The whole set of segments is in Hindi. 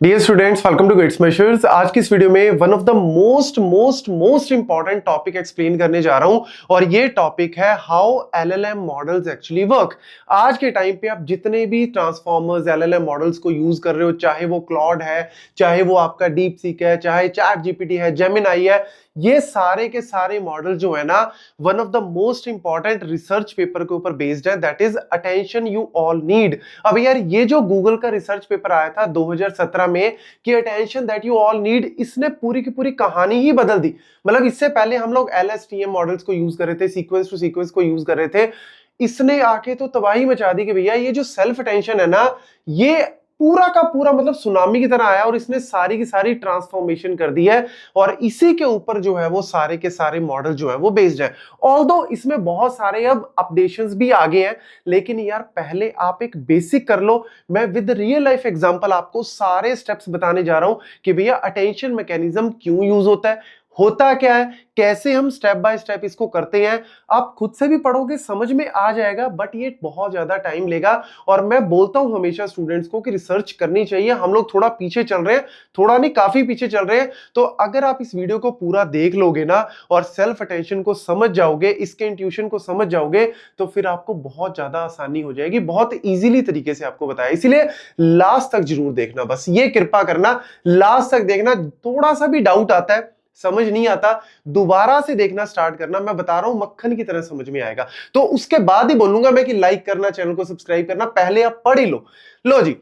Dear students, welcome to Gate Smashers. आज की इस वीडियो में one of the most important topic explain करने जा रहा हूं और ये टॉपिक है how LLM models actually work. आज के टाइम पे आप जितने भी ट्रांसफॉर्मर्स एलएलएम मॉडल्स को यूज कर रहे हो, चाहे वो क्लॉड है, चाहे वो आपका डीप सीक है, चाहे चैट जीपीटी है, जेमिनाई है, ये सारे के सारे मॉडल जो है ना, one of the most important research paper के ऊपर बेस्ड है, that is attention you all need. अब यार ये जो गूगल का रिसर्च पेपर आया था 2017 में कि attention that you all need, इसने पूरी की पूरी कहानी ही बदल दी। मतलब इससे पहले हम लोग एलएसटीएम मॉडल्स को यूज कर रहे थे, सीक्वेंस टू सीक्वेंस को यूज कर रहे थे, इसने आके तो तबाही मचा दी कि भैया ये जो सेल्फ अटेंशन है ना, ये पूरा का पूरा मतलब सुनामी की तरह आया और इसने सारी की सारी ट्रांसफॉर्मेशन कर दी है और इसी के ऊपर जो है वो सारे के सारे मॉडल जो है वो बेस्ड है। ऑल्दो इसमें बहुत सारे अब अपडेशंस भी आ गए हैं, लेकिन यार पहले आप एक बेसिक कर लो। मैं विद रियल लाइफ एग्जांपल आपको सारे स्टेप्स बताने जा रहा हूं कि भैया अटेंशन मैकेनिज्म क्यों यूज होता क्या है, कैसे हम स्टेप बाय स्टेप इसको करते हैं। आप खुद से भी पढ़ोगे, समझ में आ जाएगा, बट ये बहुत ज्यादा टाइम लेगा। और मैं बोलता हूं हमेशा स्टूडेंट्स को कि रिसर्च करनी चाहिए। हम लोग थोड़ा पीछे चल रहे हैं, थोड़ा नहीं काफी पीछे चल रहे हैं। तो अगर आप इस वीडियो को पूरा देख लोगे ना और सेल्फ अटेंशन को समझ जाओगे, इसके इंट्यूशन को समझ जाओगे, तो फिर आपको बहुत ज्यादा आसानी हो जाएगी। बहुत इजीली तरीके से आपको बताया, इसीलिए लास्ट तक जरूर देखना। बस ये कृपा करना, लास्ट तक देखना। थोड़ा सा भी डाउट आता है, समझ नहीं आता, दोबारा से देखना स्टार्ट करना। मैं बता रहा हूं मक्खन की तरह समझ में आएगा। तो उसके बाद ही बोलूंगा मैं कि लाइक करना, चैनल को सब्सक्राइब करना। पहले आप पढ़ ही लो जी।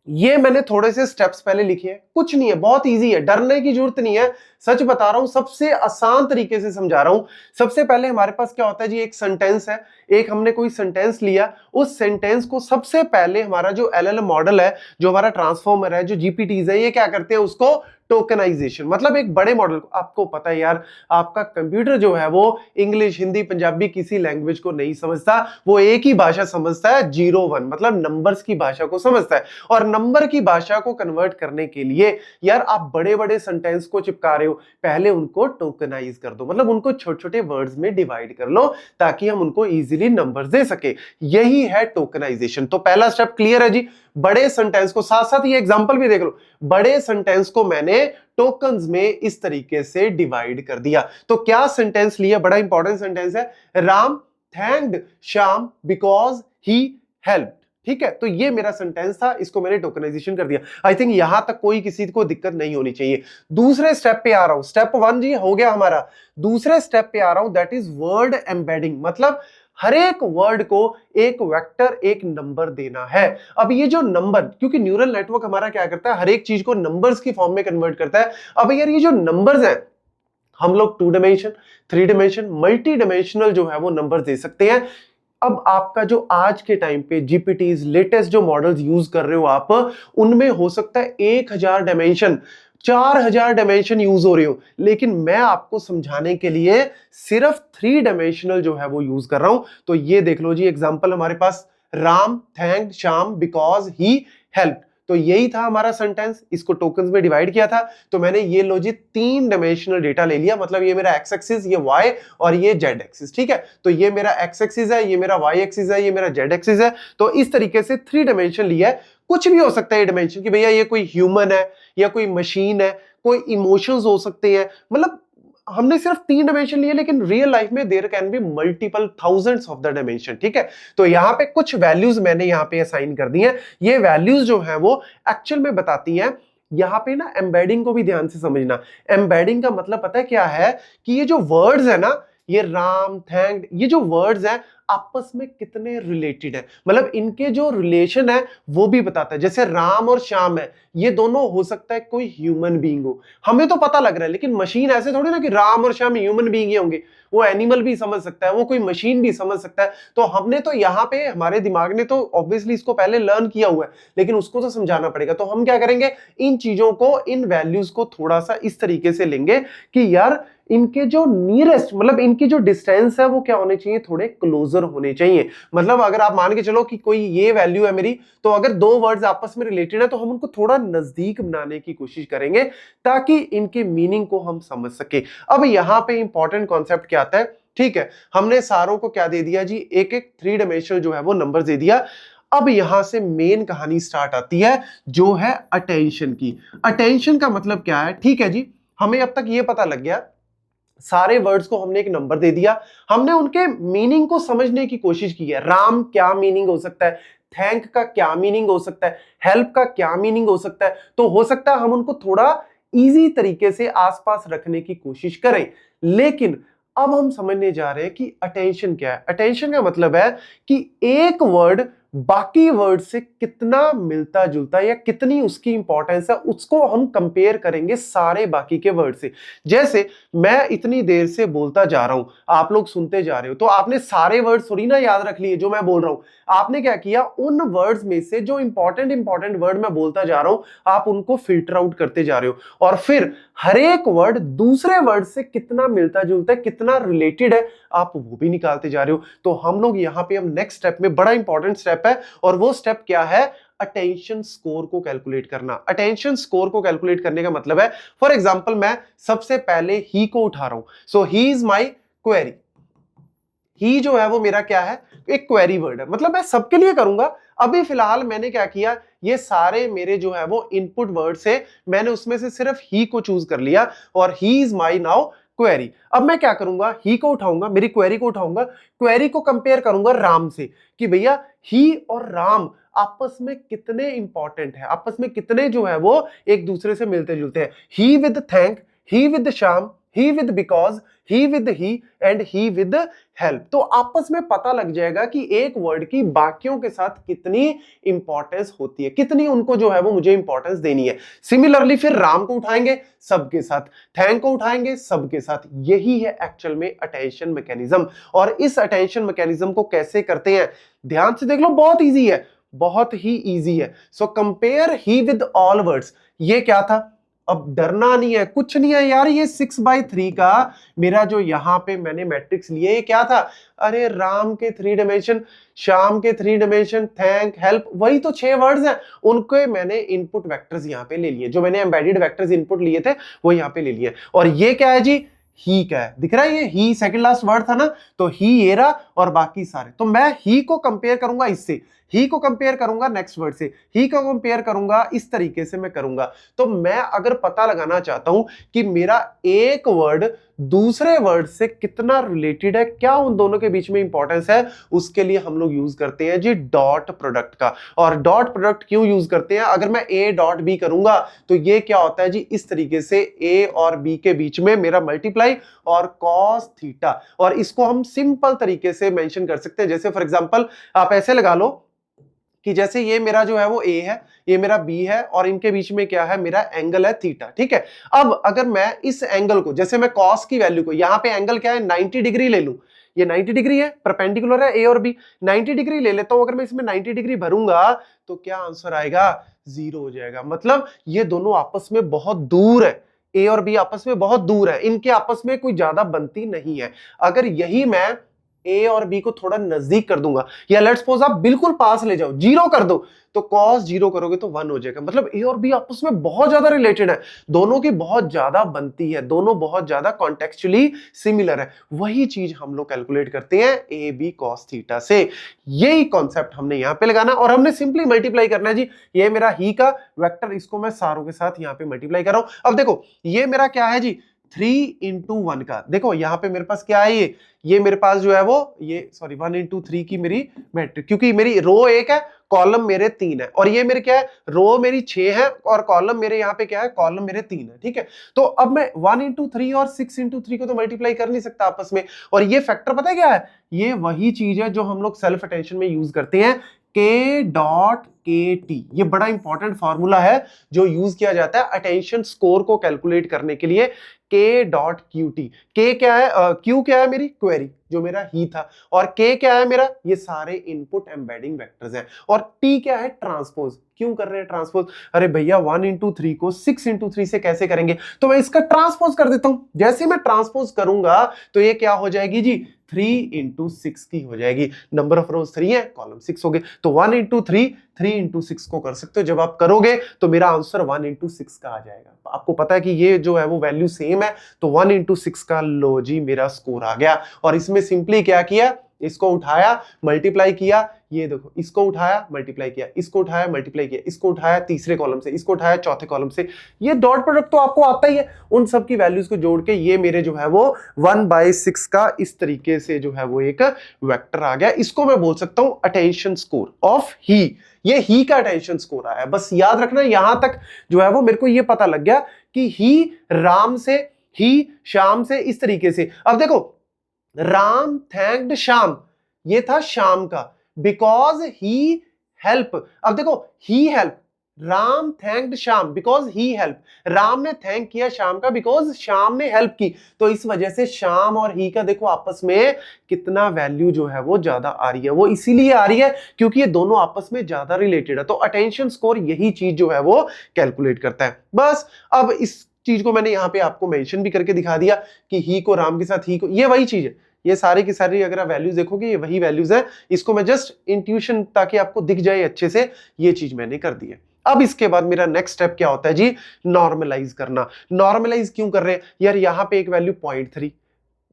ये मैंने थोड़े से स्टेप्स पहले लिखे हैं, कुछ नहीं है, बहुत इजी है, डरने की जरूरत नहीं है। सच बता रहा हूं, सबसे आसान तरीके से समझा रहा हूं। सबसे पहले हमारे पास क्या होता है जी, एक सेंटेंस है, एक हमने कोई सेंटेंस लिया, उस सेंटेंस को सबसे पहले हमारा जो एलएलएम मॉडल है, जो हमारा ट्रांसफॉर्मर है, जो जीपीटीज है, ये क्या करते हैं, उसको टोकनाइजेशन, मतलब एक बड़े मॉडल को, आपको पता है यार आपका कंप्यूटर जो है वो इंग्लिश, हिंदी, पंजाबी किसी लैंग्वेज को नहीं समझता, वो एक ही भाषा समझता है, 0 1, मतलब नंबर्स की भाषा को समझता है। और नंबर की भाषा को कन्वर्ट करने के लिए यार आप बड़े बड़े सेंटेंस को चिपका रहे हो, पहले उनको टोकनाइज कर दो, मतलब उनको छोटे छोटे वर्ड्स में डिवाइड कर लो ताकि हम उनको इजीली नंबर्स दे सके। यही है टोकनाइजेशन। तो पहला स्टेप क्लियर है जी। बड़े सेंटेंस को, साथ साथ ये एग्जांपल भी देख लो, बड़े सेंटेंस को मैंने टोकन्स में इस तरीके से डिवाइड कर दिया। तो क्या सेंटेंस लिया, बड़ा इंपॉर्टेंट सेंटेंस है, Ram thanked Shyam because he help. ठीक है, तो ये मेरा सेंटेंस था, इसको मैंने टोकनाइजेशन कर दिया। आई थिंक यहां तक कोई किसी को दिक्कत नहीं होनी चाहिए। दूसरे स्टेप पे आ रहा हूं, स्टेप 1 जी हो गया हमारा। दूसरे स्टेप पे आ रहा हूं, दैट इज वर्ड एम्बेडिंग, मतलब हर एक वर्ड को एक वेक्टर, एक नंबर देना है। अब ये जो नंबर, क्योंकि न्यूरल नेटवर्क हमारा क्या करता है, हर एक चीज को नंबर्स की फॉर्म में कन्वर्ट करता है। अब यार ये जो नंबर्स हैं, हम लोग 2 डायमेंशन, 3 डायमेंशन, मल्टी डायमेंशनल जो है वो नंबर दे सकते हैं। अब आपका जो आज के टाइम पे जीपीटीज, लेटेस्ट जो मॉडल्स यूज कर रहे हो आप, उनमें हो सकता है 1000 डायमेंशन, 4000 डायमेंशन यूज हो रहे हो, लेकिन मैं आपको समझाने के लिए सिर्फ 3 डायमेंशनल जो है वो यूज कर रहा हूं। तो ये देख लो जी, एग्जांपल हमारे पास, Ram thanked Shyam because he help. तो यही था हमारा सेंटेंस, इसको टोकन्स में डिवाइड किया था। तो मैंने ये लो जी 3 डायमेंशनल डेटा ले लिया, मतलब ये मेरा एक्स एक्सिस, ये वाई और ये जेड एक्सिस। ठीक है, तो ये मेरा एक्स एक्सिस है, ये मेरा वाई एक्सिस है, ये मेरा जेड एक्सिस है। तो इस तरीके से 3 डायमेंशन लिया है। कुछ भी हो सकता है ये डायमेंशन, कि भैया ये कोई ह्यूमन है या कोई मशीन है, कोई इमोशंस हो सकते हैं, मतलब हमने सिर्फ 3 डायमेंशन लिए, लेकिन रियल लाइफ में there can be multiple thousands of the dimension. ठीक है, तो यहां पे कुछ वैल्यूज मैंने यहां पे असाइन कर दी हैं। ये वैल्यूज जो है वो एक्चुअल में बताती हैं। यहां पे ना एम्बेडिंग को भी ध्यान से समझना। एम्बेडिंग का मतलब पता है क्या है, कि ये जो वर्ड्स है ना, ये राम थैंक्ड, ये जो वर्ड्स हैं आपस में कितने रिलेटेड है, मतलब इनके जो रिलेशन है वो भी बताता है। जैसे राम और श्याम है, ये दोनों हो सकता है कोई ह्यूमन बीइंग हो, हमें तो पता लग रहा है, लेकिन मशीन ऐसे थोड़ी ना कि राम और श्याम ह्यूमन बीइंग ही होंगे, वो एनिमल भी समझ सकता है, वो कोई मशीन भी समझ सकता है। तो हमने तो यहाँ पे, हमारे दिमाग ने तो ऑब्वियसली इसको पहले लर्न किया हुआ है, लेकिन उसको तो समझाना पड़ेगा। तो हम क्या करेंगे, इन चीजों को, इन वैल्यूज को थोड़ा सा इस तरीके से लेंगे कि यार इनके जो नियरेस्ट, मतलब इनकी जो डिस्टेंस है वो क्या होने चाहिए, थोड़े क्लोजर होने चाहिए। मतलब अगर आप मान के चलो कि कोई ये वैल्यू है मेरी, तो अगर 2 वर्ड्स आपस में रिलेटेड है तो हम उनको थोड़ा नजदीक बनाने की कोशिश करेंगे ताकि इनके मीनिंग को हम समझ सके। अब यहां पे इंपॉर्टेंट कॉन्सेप्ट क्या आता है, ठीक है, हमने सारों को क्या दे दिया जी, एक एक 3 डायमेंशनल जो है वो नंबर दे दिया। अब यहां से मेन कहानी स्टार्ट आती है, जो है अटेंशन की। अटेंशन का मतलब क्या है? ठीक है जी, हमें अब तक ये पता लग गया, सारे वर्ड्स को हमने एक नंबर दे दिया, हमने उनके मीनिंग को समझने की कोशिश की है। राम क्या मीनिंग हो सकता है, थैंक का क्या मीनिंग हो सकता है, हेल्प का क्या मीनिंग हो सकता है। तो हो सकता है हम उनको थोड़ा इजी तरीके से आसपास रखने की कोशिश करें, लेकिन अब हम समझने जा रहे हैं कि अटेंशन क्या है। अटेंशन का मतलब है कि एक वर्ड बाकी वर्ड से कितना मिलता जुलता है या कितनी उसकी इंपॉर्टेंस है, उसको हम कंपेयर करेंगे सारे बाकी के वर्ड से। जैसे मैं इतनी देर से बोलता जा रहा हूं, आप लोग सुनते जा रहे हो, तो आपने सारे वर्ड थोड़ी ना याद रख लिए जो मैं बोल रहा हूं। आपने क्या किया, उन वर्ड्स में से जो इंपॉर्टेंट वर्ड मैं बोलता जा रहा हूं, आप उनको फिल्टर आउट करते जा रहे हो, और फिर हर एक वर्ड दूसरे वर्ड से कितना मिलता जुलता है, कितना रिलेटेड है, आप वो भी निकालते जा रहे हो। तो हम लोग यहां पे हम नेक्स्ट स्टेप में, बड़ा इंपॉर्टेंट स्टेप है, और वो स्टेप क्या है? अटेंशन स्कोर को कैलकुलेट करना। अटेंशन स्कोर को कैलकुलेट करने का मतलब है, फॉर एग्जांपल मैं सबसे पहले ही को उठा रहा हूं, सो ही इज माय क्वेरी। ही जो है वो मेरा क्या है? एक क्वेरी वर्ड है, मतलब मैं सबके लिए करूंगा। अभी फिलहाल मैंने क्या किया, ये सारे मेरे जो है वो इनपुट वर्ड से मैंने उसमें से सिर्फ ही को चूज कर लिया, और he is my now query. अब मैं क्या करूंगा, ही को उठाऊंगा, मेरी क्वेरी को उठाऊंगा, क्वेरी को कंपेयर करूंगा राम से, कि भैया ही और राम आपस में कितने इंपॉर्टेंट है, आपस में कितने जो है वो एक दूसरे से मिलते जुलते हैं। He with thank, he with Shyam, he with because, he with he, and he with help. तो आपस में पता लग जाएगा कि एक वर्ड की बाकियों के साथ कितनी इंपॉर्टेंस होती है, कितनी उनको जो है वो मुझे इंपॉर्टेंस देनी है। सिमिलरली फिर राम को उठाएंगे सबके साथ, थैंक को उठाएंगे सबके साथ। यही है एक्चुअल में अटेंशन मैकेनिज्म। और इस अटेंशन मैकेनिज्म को कैसे करते हैं, ध्यान से देख लो, बहुत ईजी है, बहुत ही ईजी है। So compare he with all words, ये क्या था? अब डरना नहीं है, कुछ नहीं है यार, ये 6/3 का मेरा जो यहां पे मैंने मैट्रिक्स लिए, ये क्या था? अरे राम के 3 डायमेंशन, श्याम के 3 डायमेंशन, थैंक, हेल्प, वही तो 6 वर्ड्स हैं, उनके मैंने इनपुट वेक्टर्स यहां पे ले लिए। जो मैंने एम्बेडेड वेक्टर्स इनपुट लिए थे वो यहां पे ले लिए। और ये क्या है जी? ही क्या है? दिख रहा है, ये ही सेकंड लास्ट वर्ड था ना, तो ही ये रहा, और बाकी सारे। तो मैं ही को कंपेयर करूंगा इससे, ही को कंपेयर करूंगा नेक्स्ट वर्ड से, ही को कंपेयर करूंगा, इस तरीके से मैं करूंगा। तो मैं अगर पता लगाना चाहता हूं कि मेरा एक वर्ड दूसरे वर्ड से कितना रिलेटेड है, क्या उन दोनों के बीच में इंपॉर्टेंस है, उसके लिए हम लोग यूज करते हैं जी डॉट प्रोडक्ट का। और डॉट प्रोडक्ट क्यों यूज करते हैं? अगर मैं ए डॉट बी करूंगा तो ये क्या होता है जी, इस तरीके से ए और बी के बीच में मेरा मल्टीप्लाई और कॉस थीटा। और इसको हम सिंपल तरीके से मेंशन कर सकते हैं, जैसे फॉर एग्जांपल आप ऐसे लगा लो कि जैसे ये मेरा जो है वो ए है, ये मेरा बी है, और इनके बीच में क्या है, मेरा एंगल है थीटा। ठीक है, अब अगर मैं इस एंगल को, जैसे मैं कॉस की वैल्यू को, यहां पे एंगल क्या है, 90 डिग्री ले लूं, ये 90 डिग्री है, परपेंडिकुलर है ए और बी, 90 डिग्री ले लेता हूं। अगर मैं इसमें 90 डिग्री भरूंगा तो क्या आंसर आएगा? 0 हो जाएगा। मतलब ये दोनों आपस में बहुत दूर है, ए और बी आपस में बहुत दूर है, इनके आपस में कोई ज्यादा बनती नहीं है। अगर यही मैं ए और बी को थोड़ा नजदीक कर दूंगा, या लेट्स सपोज आप बिल्कुल पास ले जाओ, 0 कर दो, तो cos 0 करोगे तो 1 हो जाएगा। मतलब ए और बी आपस में बहुत ज्यादा रिलेटेड है, दोनों की बहुत ज्यादा बनती है, दोनों बहुत ज्यादा कॉन्टेक्चुअली सिमिलर है। वही चीज हम लोग कैलकुलेट करते हैं ए बी कॉस थीटा से। यही कॉन्सेप्ट हमने यहां पे लगाना, और हमने सिंपली मल्टीप्लाई करना है जी। ये मेरा ही का वेक्टर, इसको मैं सारों के साथ यहां पे मल्टीप्लाई कर रहा हूं। अब देखो ये मेरा क्या है जी, 3 into 1 का। देखो यहां पे मेरे पास क्या है, ये मेरे पास जो है वो, ये सॉरी 1 into 3 की मेरी मैट्रिक्स, क्योंकि मेरी रो 1 है, कॉलम मेरे 3 है, और ये मेरे क्या है, रो मेरी 6 है, और कॉलम मेरे यहाँ पे क्या है, कॉलम मेरे 3 है। ठीक है, तो अब मैं 1 into 3 और 6 into 3 को तो मल्टीप्लाई कर नहीं सकता आपस में। और ये फैक्टर पता है क्या है, ये वही चीज है जो हम लोग सेल्फ अटेंशन में यूज करते हैं, K डॉट KT। ये बड़ा इंपॉर्टेंट फॉर्मूला है जो यूज किया जाता है अटेंशन स्कोर को कैलकुलेट करने के लिए, K डॉट QT। K क्या है, Q क्या है, मेरी क्वेरी जो मेरा ही था, और K क्या है मेरा, ये सारे इनपुट एम्बेडिंग वेक्टर्स हैं, और T क्या है, ट्रांसपोज। क्यों कर रहे हैं ट्रांसपोज? अरे भैया 1 into 3 को 6 into 3 से कैसे करेंगे, तो मैं इसका ट्रांसपोज कर देता हूं। जैसे मैं ट्रांसपोज करूंगा तो ये क्या हो जाएगी जी, 3 into 6 की हो जाएगी। नंबर ऑफ रोज 3 है, कॉलम 6 हो गए, तो 1 into 3 3 into 6 को कर सकते हो। जब आप करोगे तो मेरा आंसर 1 into 6 का आ जाएगा। आपको पता है कि ये जो है वो वैल्यू सेम है, तो 1 into 6 का लो जी मेरा स्कोर आ गया। और इसमें सिंपली क्या किया, इसको उठाया, मल्टीप्लाई किया, ये देखो, इसको उठाया मल्टीप्लाई किया, इसको उठाया मल्टीप्लाई किया, इसको उठाया तीसरे कॉलम से, इसको उठाया चौथे कॉलम से, ये डॉट प्रोडक्ट तो आपको आता ही है। उन सब की वैल्यूज को जोड़ के ये मेरे जो है वो 1/6 का इस तरीके से जो है वो एक वेक्टर आ गया। इसको मैं बोल सकता हूं अटेंशन स्कोर ऑफ ही। ये ही का अटेंशन स्कोर आया। बस याद रखना, यहां तक जो है वो मेरे को ये पता लग गया कि ही राम से, ही श्याम से, इस तरीके से। अब देखो, राम थैंक्ड श्याम, ये था श्याम का, बिकॉज ही हेल्प। अब देखो, he help, Ram thanked Shyam because he help. Ram ने थैंक किया श्याम का बिकॉज श्याम ने हेल्प की। तो इस वजह से श्याम और ही का देखो आपस में कितना वैल्यू जो है वो ज्यादा आ रही है। वो इसीलिए आ रही है क्योंकि ये दोनों आपस में ज्यादा रिलेटेड है। तो अटेंशन स्कोर यही चीज जो है वो कैलकुलेट करता है। बस अब इस चीज को मैंने यहां पे आपको मेंशन भी करके दिखा दिया कि ही को राम के साथ ही को, ये वही चीज है। ये सारी की सारी अगर आप वैल्यूज देखोगे ये वही वैल्यूज है। इसको मैं जस्ट इंट्यूशन ताकि आपको दिख जाए अच्छे से, ये चीज मैंने कर दी है। अब इसके बाद मेरा नेक्स्ट स्टेप क्या होता है जी? नॉर्मलाइज करना। नॉर्मलाइज क्यों कर रहे हैं यार? यहां पे एक वैल्यू 0.3,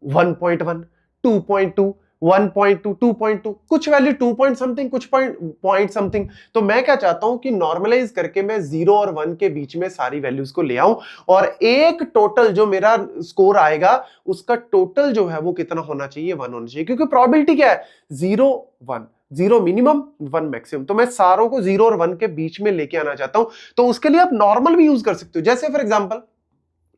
1.1, 2.2, 1.2, 2.2, कुछ वैल्यू 2 पॉइंट समथिंग, कुछ पॉइंट समथिंग। तो मैं क्या चाहता हूं कि नॉर्मलाइज करके मैं 0 और 1 के बीच में सारी वैल्यूज को ले आऊं और एक टोटल जो मेरा स्कोर आएगा उसका टोटल जो है वो कितना होना चाहिए? 1 होना चाहिए। क्योंकि प्रोबेबिलिटी क्या है? 0 1, 0 मिनिमम 1 मैक्सिमम। तो मैं सारों को 0 और 1 के बीच में लेके आना चाहता हूं। तो उसके लिए आप नॉर्मल भी यूज कर सकते हो। जैसे फॉर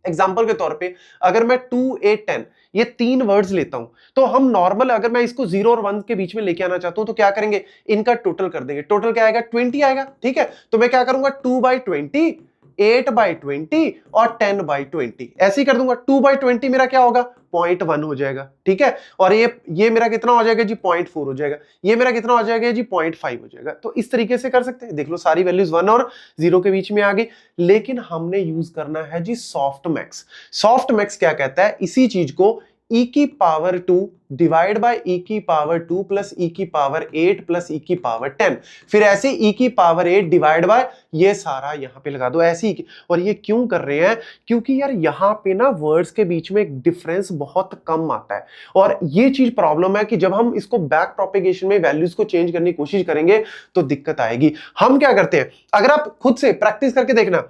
एग्जाम्पल के तौर पे अगर मैं 2 8 10 ये 3 वर्ड्स लेता हूं, तो हम नॉर्मल अगर मैं इसको 0 और 1 के बीच में लेके आना चाहता हूं तो क्या करेंगे? इनका टोटल कर देंगे। टोटल क्या आएगा? 20 आएगा। ठीक है, तो मैं क्या करूंगा? 2/20, 8/20 और 10/20 ऐसे ही कर दूंगा। 2/20 मेरा क्या होगा? 0.1 हो जाएगा। ठीक है, और ये मेरा कितना हो जाएगा जी? 0.4 हो जाएगा। ये मेरा कितना हो जाएगा जी? 0.5 हो जाएगा। तो इस तरीके से कर सकते हैं। देख लो, सारी वैल्यूज 1 और 0 के बीच में आ गई। लेकिन हमने यूज करना है जी सॉफ्ट मैक्स। सॉफ्ट मैक्स क्या कहता है? इसी चीज को e की पावर 2 डिवाइड बाय e की पावर 2 प्लस e की पावर 8 प्लस e की पावर 10, फिर ऐसे e की पावर 8 डिवाइड बाय, ये सारा यहां पे लगा दो ऐसे ही। और ये क्यों कर रहे हैं? क्योंकि यार यहां पे ना वर्ड्स के बीच में एक डिफरेंस बहुत कम आता है। और ये चीज प्रॉब्लम है कि जब हम इसको बैक प्रोपेगेशन में वैल्यूज को चेंज करने की कोशिश करेंगे तो दिक्कत आएगी। हम क्या करते हैं, अगर आप खुद से प्रैक्टिस करके देखना,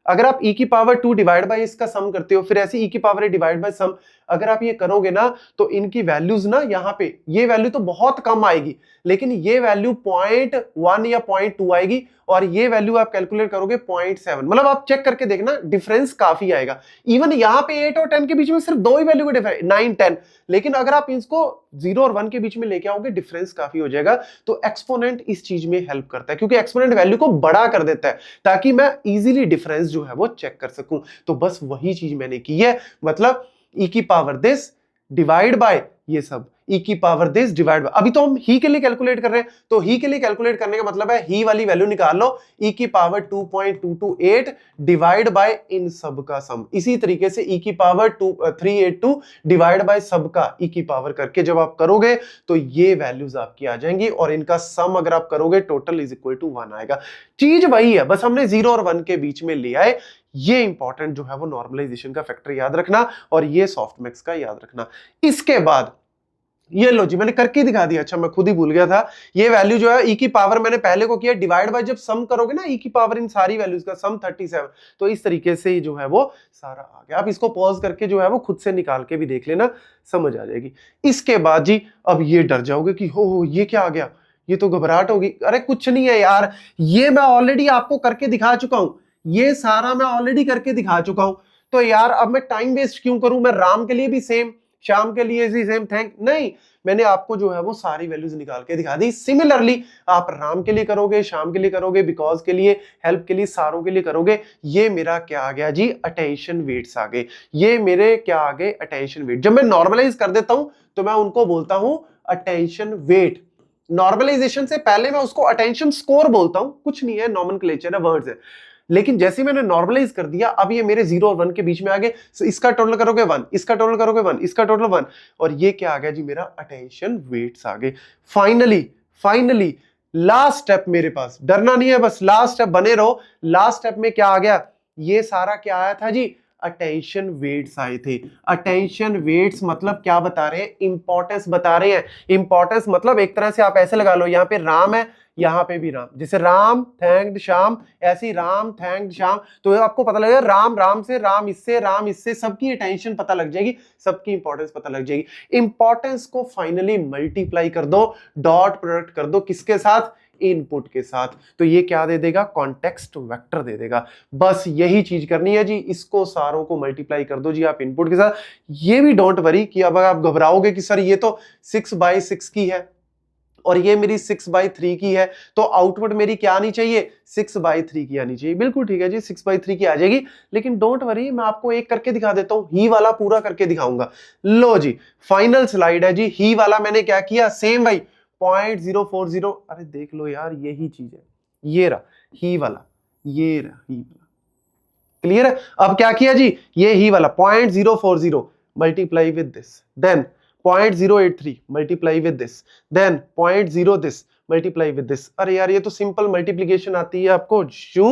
अगर आप e की पावर 2 डिवाइड बाय इसका सम करते हो, फिर ऐसे e की पावर 8 डिवाइड बाय सम, अगर आप ये करोगे ना तो इनकी वैल्यूज ना यहाँ पे ये वैल्यू तो बहुत कम आएगी, लेकिन ये वैल्यू 0.1 या 0.2 आएगी और ये वैल्यू आप कैलकुलेट करोगे 0.7। मतलब आप चेक करके देखना, डिफरेंस काफी आएगा। इवन यहाँ पे 8 और 10 के बीच में सिर्फ दो ही वैल्यू का डिफरेंस, 9 10, लेकिन अगर आप इसको 0 और 1 के बीच में लेके आओगे डिफरेंस काफी हो जाएगा। तो एक्सपोनेंट इस चीज में हेल्प करता है, क्योंकि एक्सपोनेंट वैल्यू को बड़ा कर देता है ताकि मैं इजीली डिफरेंस जो है वो चेक कर सकूं। तो बस वही चीज मैंने की है। मतलब e की पावर दिस डिवाइड बाय ये सब, e की पावर दिस डिवाइड बाय, अभी तो हम ही के लिए कैलकुलेट कर रहे हैं, तो ही के लिए कैलकुलेट करने का मतलब है ही वाली वैल्यू निकाल लो, e की पावर 2.228 डिवाइड बाय इन सब का सम। इसी तरीके से e की पावर 382 डिवाइड बाय सब का e की पावर करके जब आप करोगे तो ये वैल्यूज आपकी आ जाएंगी और इनका सम अगर आप करोगे टोटल इज इक्वल टू 1 आएगा। चीज वही है, बस हमने 0 और 1 के बीच में ले आए। ये इंपॉर्टेंट जो है वो नॉर्मलाइजेशन का फैक्टर याद रखना और ये सॉफ्ट मैक्स का याद रखना। इसके बाद ये लो जी, मैंने करके दिखा दिया। अच्छा, मैं खुद ही भूल गया था। ये वैल्यू जो है e की पावर मैंने पहले को किया डिवाइड बाय, जब सम करोगे ना e की पावर इन सारी वैल्यूज का सम 37, तो इस तरीके से जो है वो सारा आ गया। आप इसको पॉज करके जो है वो खुद से निकाल के भी देख लेना, समझ आ जाएगी। इसके बाद जी अब ये डर जाओगे कि हो ये क्या आ गया, ये तो घबराहट होगी। अरे कुछ नहीं है यार, ये मैं ऑलरेडी आपको करके दिखा चुका हूं, ये सारा मैं ऑलरेडी करके दिखा चुका हूं। तो यार अब मैं टाइम वेस्ट क्यों करूं? मैं राम के लिए भी सेम, शाम के लिए भी सेम, नहीं, मैंने आपको जो है वो सारी वैल्यूज निकाल के दिखा दी। सिमिलरली आप राम के लिए करोगे, शाम के लिए करोगे, बिकॉज के लिए, हेल्प के लिए, सारों के लिए करोगे। ये मेरा क्या आ गया जी? अटेंशन वेट्स आ गए। ये मेरे क्या आ गए? Attention weight. जब मैं नॉर्मलाइज कर देता हूं तो मैं उनको बोलता हूं अटेंशन वेट। नॉर्मलाइजेशन से पहले मैं उसको अटेंशन स्कोर बोलता हूं, कुछ नहीं है, नॉमेनक्लेचर है, वर्ड्स है। लेकिन जैसे मैंने नॉर्मलाइज कर दिया, अब ये मेरे 0 और 1 के बीच में आ गए। इसका टोटल करोगे 1, इसका टोटल करोगे 1, इसका टोटल 1, और ये क्या आ गया जी? मेरा अटेंशन वेट्स आ गए। फाइनली लास्ट स्टेप मेरे पास, डरना नहीं है, बस लास्ट स्टेप बने रहो। लास्ट स्टेप में क्या आ गया? ये सारा क्या आया था जी? अटेंशन वेट्स आए थे। अटेंशन वेट्स मतलब क्या बता रहे हैं? इंपॉर्टेंस बता रहे हैं। इंपॉर्टेंस मतलब एक तरह से आप ऐसे लगा लो, यहाँ पे राम है, यहाँ पे भी राम, जैसे राम थैंक्ड श्याम, ऐसी राम थैंक्ड श्याम, तो आपको पता लगेगा राम राम से, राम इससे, सबकी अटेंशन पता लग जाएगी, सबकी इंपॉर्टेंस पता लग जाएगी। इंपॉर्टेंस को फाइनली मल्टीप्लाई कर दो, डॉट प्रोडक्ट कर दो, किसके साथ? इनपुट के साथ। तो ये क्या दे देगा? कॉन्टेक्स्ट वेक्टर दे देगा। बस यही चीज करनी है जी, इसको सारों को मल्टीप्लाई कर दो जी आप इनपुट के साथ। ये भी डोंट वरी कि अब आप घबराओगे कि सर ये तो 6/6 की है और ये मेरी 6/3 की है, तो आउटपुट मेरी क्या आनी चाहिए? 6/3 की आनी चाहिए। बिल्कुल ठीक है जी, 6/3 की आ जाएगी, लेकिन डोंट वरी, मैं आपको एक करके दिखा देता हूं, ही वाला पूरा करके दिखाऊंगा। लो जी, फाइनल स्लाइड है जी। ही वाला मैंने क्या किया? सेम भाई 0.040, अरे देख लो यार, यही चीज है, ये रहा ही वाला, ये रहा ही वाला। क्लियर है? अब क्या किया जी? ये ही वाला 0.040 multiply with this, then 0.083 multiply with this, then 0.0 this multiply with this. अरे यार ये तो सिंपल मल्टीप्लीकेशन आती है आपको, शू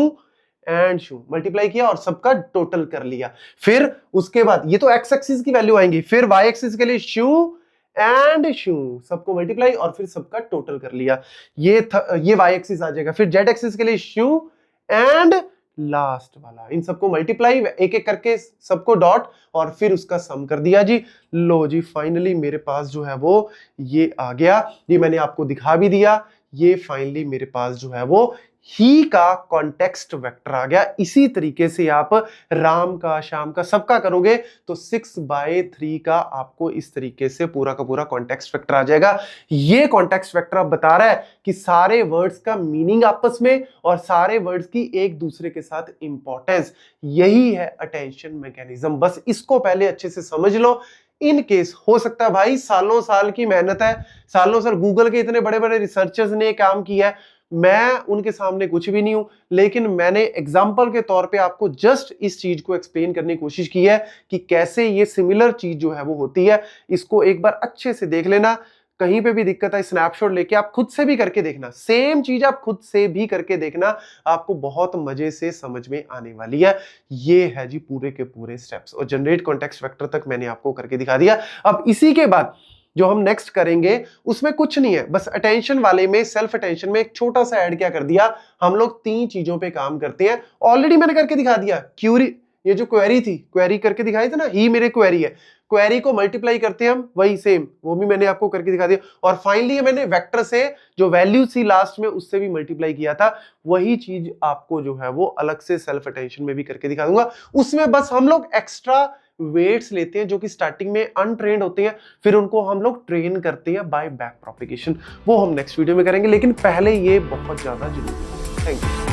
एंड शू मल्टीप्लाई किया और सबका टोटल कर लिया। फिर उसके बाद ये तो एक्स एक्सिस की वैल्यू आएंगी, फिर वाई एक्सिस के लिए शू एंड शू, सबको मल्टीप्लाई और फिर सबका टोटल कर लिया। ये वाई एक्सिस आ जाएगा, फिर जेड एक्सिस के लिए शू एंड लास्ट वाला, इन सबको मल्टीप्लाई एक एक करके, सबको डॉट और फिर उसका सम कर दिया जी। लो जी, फाइनली मेरे पास जो है वो ये आ गया, ये मैंने आपको दिखा भी दिया। ये फाइनली मेरे पास जो है वो ही का कॉन्टेक्स्ट वेक्टर आ गया। इसी तरीके से आप राम का, श्याम का, सबका करोगे तो 6/3 का आपको इस तरीके से पूरा का पूरा कॉन्टेक्स्ट वेक्टर आ जाएगा। ये कॉन्टेक्स्ट वेक्टर अब बता रहा है कि सारे वर्ड्स का मीनिंग आपस में और सारे वर्ड्स की एक दूसरे के साथ इंपॉर्टेंस, यही है अटेंशन मैकेनिज्म। बस इसको पहले अच्छे से समझ लो। इन केस हो सकता है भाई सालों साल की मेहनत है, सालों साल गूगल के इतने बड़े बड़े रिसर्चर्स ने काम किया है, मैं उनके सामने कुछ भी नहीं हूं, लेकिन मैंने एग्जाम्पल के तौर पे आपको जस्ट इस चीज को एक्सप्लेन करने की कोशिश की है कि कैसे ये सिमिलर चीज जो है वो होती है। इसको एक बार अच्छे से देख लेना, कहीं पे भी दिक्कत है स्नैपशॉट लेके आप खुद से भी करके देखना, सेम चीज आप खुद से भी करके देखना, आपको बहुत मजे से समझ में आने वाली है। ये है जी पूरे के पूरे स्टेप्स, और जनरेट कॉन्टेक्स्ट वेक्टर तक मैंने आपको करके दिखा दिया। अब इसी के बाद जो हम नेक्स्ट करेंगे उसमें कुछ नहीं है, बस अटेंशन वाले में, सेल्फ अटेंशन में एक छोटा सा ऐड क्या कर दिया, हम लोग 3 चीजों पे काम करते हैं। ऑलरेडी मैंने करके दिखा दिया, क्यूरी, ये जो क्वेरी थी, क्वेरी करके दिखाई थी ना, ही मेरे क्वेरी है, क्वेरी को मल्टीप्लाई करते हैं हम, वही सेम, वो भी मैंने आपको करके दिखा दिया। और फाइनली मैंने वेक्टर से जो वैल्यू थी लास्ट में उससे भी मल्टीप्लाई किया था, वही चीज आपको जो है वो अलग से सेल्फ अटेंशन में भी करके दिखा दूंगा। उसमें बस हम लोग एक्स्ट्रा वेट्स लेते हैं जो कि स्टार्टिंग में अनट्रेन्ड होते हैं, फिर उनको हम लोग ट्रेन करते हैं बाय बैक प्रोपेगेशन, वो हम नेक्स्ट वीडियो में करेंगे, लेकिन पहले ये बहुत ज्यादा जरूरी है। Thank you.